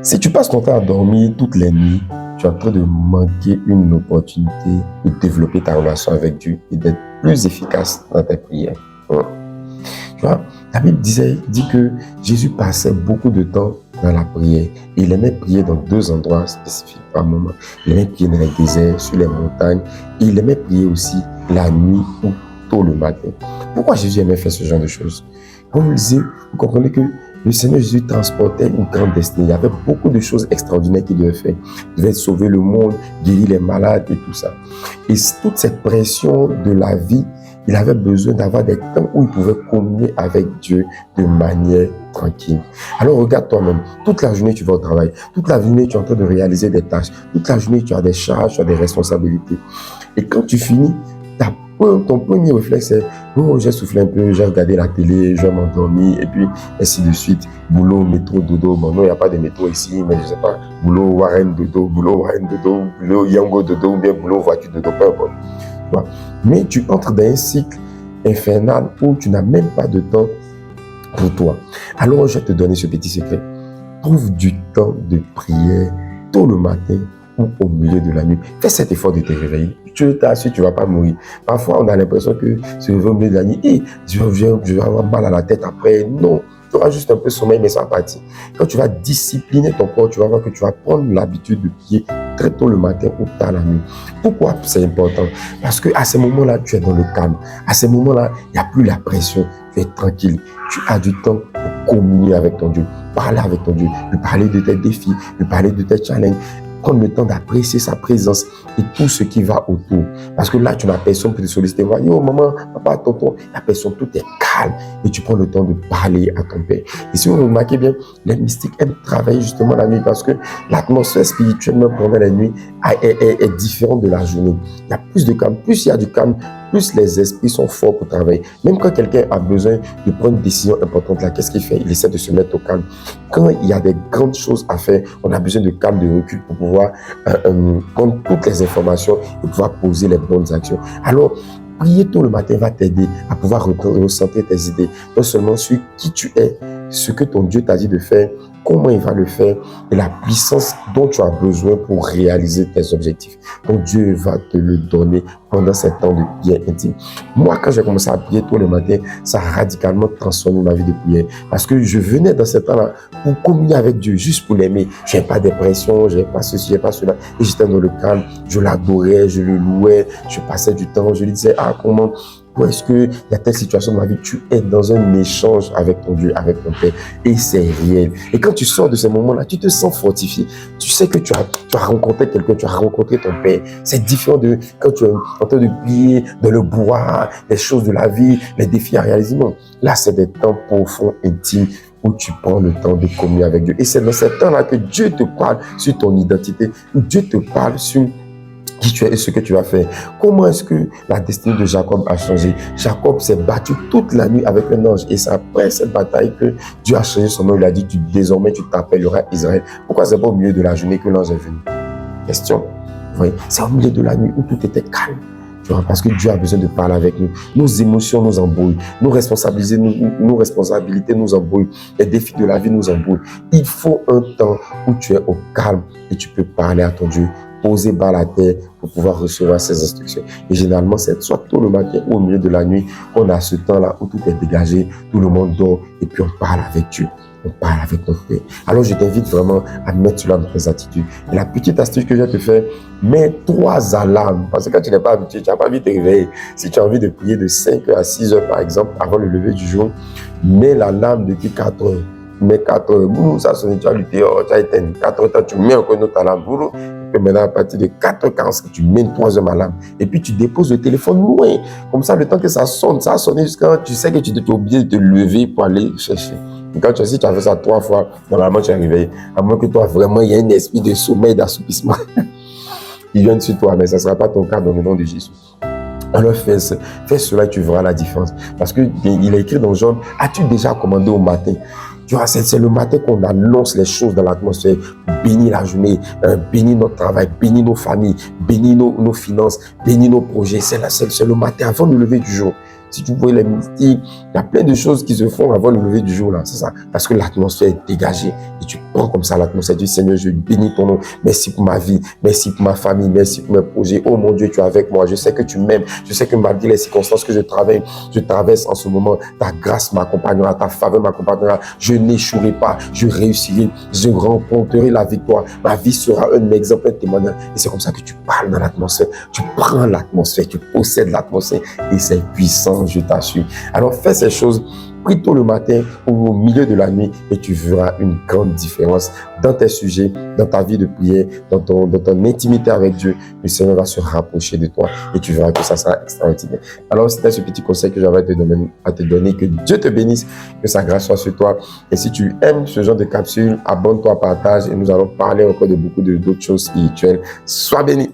Si tu passes ton temps à dormir toutes les nuits, tu es en train de manquer une opportunité de développer ta relation avec Dieu et d'être plus efficace dans tes prières. Tu vois, la Bible dit que Jésus passait beaucoup de temps dans la prière. Et il aimait prier dans 2 endroits spécifiques par moment. Il aimait prier dans les déserts, sur les montagnes. Et il aimait prier aussi la nuit ou tôt le matin. Pourquoi Jésus aimait faire ce genre de choses? Comme vous le disiez, vous comprenez que le Seigneur Jésus transportait une grande destinée. Il y avait beaucoup de choses extraordinaires qu'il devait faire. Il devait sauver le monde, guérir les malades et tout ça. Et toute cette pression de la vie, il avait besoin d'avoir des temps où il pouvait communier avec Dieu de manière tranquille. Alors regarde toi-même, toute la journée tu vas au travail, toute la journée tu es en train de réaliser des tâches, toute la journée tu as des charges, tu as des responsabilités. Et quand tu finis, ton premier réflexe c'est « Oh, j'ai soufflé un peu, j'ai regardé la télé, je vais m'endormir, et puis ainsi de suite. Boulot, métro, dodo. Bon, non, il n'y a pas de métro ici, mais je ne sais pas. Boulot, Warren, dodo, boulot, Yango, dodo, ou bien boulot, voiture, dodo, peu importe. » Mais tu entres dans un cycle infernal où tu n'as même pas de temps pour toi. Alors, je vais te donner ce petit secret. Trouve du temps de prière tôt le matin ou au milieu de la nuit. Fais cet effort de te réveiller. Je t'assure, tu ne vas pas mourir. Parfois, on a l'impression que se réveiller au milieu de la nuit, je vais avoir mal à la tête après. Non, tu auras juste un peu de sommeil, mais ça va partir. Quand tu vas discipliner ton corps, tu vas voir que tu vas prendre l'habitude de prier très tôt le matin ou tard la nuit. Pourquoi c'est important? Parce qu'à ces moments-là, tu es dans le calme. À ces moments-là, il n'y a plus la pression. Tu es tranquille. Tu as du temps pour communier avec ton Dieu, parler avec ton Dieu, lui parler de tes défis, lui parler de tes challenges. Prendre le temps d'apprécier sa présence et tout ce qui va autour. Parce que là, tu n'as personne pour te solliciter. Yo, maman, papa, tonton, la personne, tout est calme. Et tu prends le temps de parler à ton Père. Et si vous remarquez bien, les mystiques aiment travailler justement la nuit parce que l'atmosphère spirituelle, même pendant la nuit, est différente de la journée. Il y a plus de calme. Plus il y a du calme, plus les esprits sont forts pour travailler. Même quand quelqu'un a besoin de prendre une décision importante, là, qu'est-ce qu'il fait? Il essaie de se mettre au calme. Quand il y a des grandes choses à faire, on a besoin de calme, de recul pour pouvoir prendre toutes les informations et pouvoir poser les bonnes actions. Alors, prier tôt le matin va t'aider à pouvoir recentrer tes idées, non seulement sur qui tu es, ce que ton Dieu t'a dit de faire, comment il va le faire et la puissance dont tu as besoin pour réaliser tes objectifs. Ton Dieu va te le donner pendant ces temps de prière intime. Moi, quand j'ai commencé à prier tôt le matin, ça a radicalement transformé ma vie de prière parce que je venais dans ce temps-là pour communier avec Dieu, juste pour l'aimer. Je n'avais pas de pression, je n'avais pas ceci, je n'avais pas cela. Et j'étais dans le calme, je l'adorais, je le louais, je passais du temps, je lui disais, comment est-ce qu'il y a telle situation dans ma vie? Tu es dans un échange avec ton Dieu, avec ton Père, et c'est réel. Et quand tu sors de ces moments-là, tu te sens fortifié. Tu sais que tu as rencontré quelqu'un, tu as rencontré ton Père. C'est différent de quand tu es en train de prier dans le bois, les choses de la vie, les défis à réaliser. Non, là, c'est des temps profonds, intimes, où tu prends le temps de communier avec Dieu. Et c'est dans ce temps-là que Dieu te parle sur ton identité, où Dieu te parle sur qui tu es et ce que tu vas faire. Comment est-ce que la destinée de Jacob a changé? Jacob s'est battu toute la nuit avec un ange et c'est après cette bataille que Dieu a changé son nom. Il a dit, désormais tu t'appelleras Israël. Pourquoi c'est pas au milieu de la journée que l'ange est venu? Question. Vous voyez, c'est au milieu de la nuit où tout était calme. Tu vois, parce que Dieu a besoin de parler avec nous. Nos émotions nous embrouillent. Nos responsabilités nous embrouillent. Les défis de la vie nous embrouillent. Il faut un temps où tu es au calme et tu peux parler à ton Dieu, poser bas la terre pour pouvoir recevoir ses instructions. Et généralement, c'est soit tôt le matin ou au milieu de la nuit qu'on a ce temps-là où tout est dégagé, tout le monde dort et puis on parle avec Dieu. On parle avec notre Père. Alors, je t'invite vraiment à mettre cela dans tes attitudes. Et la petite astuce que je vais te faire, mets 3 alarmes. Parce que quand tu n'es pas habitué, tu n'as pas envie de te réveiller. Si tu as envie de prier de 5 à 6 heures, par exemple, avant le lever du jour, mets l'alarme depuis 4 heures. Mets 4 heures. Boulou, ça sonne, tu as lutté, tu as éteint. 4 heures, tu mets encore une autre alarme. Boulou. Et maintenant, à partir de 4h45, tu mets une 3e alarme. Et puis, tu déposes le téléphone loin. Comme ça, le temps que ça sonne, ça a sonné jusqu'à tu sais que tu t'es obligé de te lever pour aller chercher. Et quand tu as fait ça 3 fois, normalement, tu es réveillé. À moins que toi, vraiment, il y a un esprit de sommeil, d'assoupissement qui vient sur toi. Mais ça ne sera pas ton cas dans le nom de Jésus. Alors fais cela et tu verras la différence. Parce qu'il est écrit dans Job, as-tu déjà commandé au matin? Tu vois, c'est le matin qu'on annonce les choses dans l'atmosphère, bénir la journée, bénir notre travail, bénir nos familles, bénir nos finances, bénir nos projets. C'est le matin avant le lever du jour. Si tu vois les mystiques, il y a plein de choses qui se font avant le lever du jour, là, c'est ça. Parce que l'atmosphère est dégagée et tu prends comme ça l'atmosphère. Dis, Seigneur, je bénis ton nom. Merci pour ma vie. Merci pour ma famille. Merci pour mes projets. Oh mon Dieu, tu es avec moi. Je sais que tu m'aimes. Je sais que malgré les circonstances que je traverse en ce moment, ta grâce m'accompagnera, ta faveur m'accompagnera. Je n'échouerai pas. Je réussirai. Je rencontrerai la victoire. Ma vie sera un exemple, un témoignage. Et c'est comme ça que tu parles dans l'atmosphère. Tu prends l'atmosphère. Tu possèdes l'atmosphère. Et c'est puissant, je t'assure. Alors fais ces choses. Prie tôt le matin ou au milieu de la nuit et tu verras une grande différence dans tes sujets, dans ta vie de prière, dans ton intimité avec Dieu. Le Seigneur va se rapprocher de toi et tu verras que ça sera extraordinaire. Alors, c'était ce petit conseil que j'avais à te donner. Que Dieu te bénisse, que sa grâce soit sur toi. Et si tu aimes ce genre de capsule, abonne-toi, partage et nous allons parler encore de beaucoup d'autres choses spirituelles. Sois béni.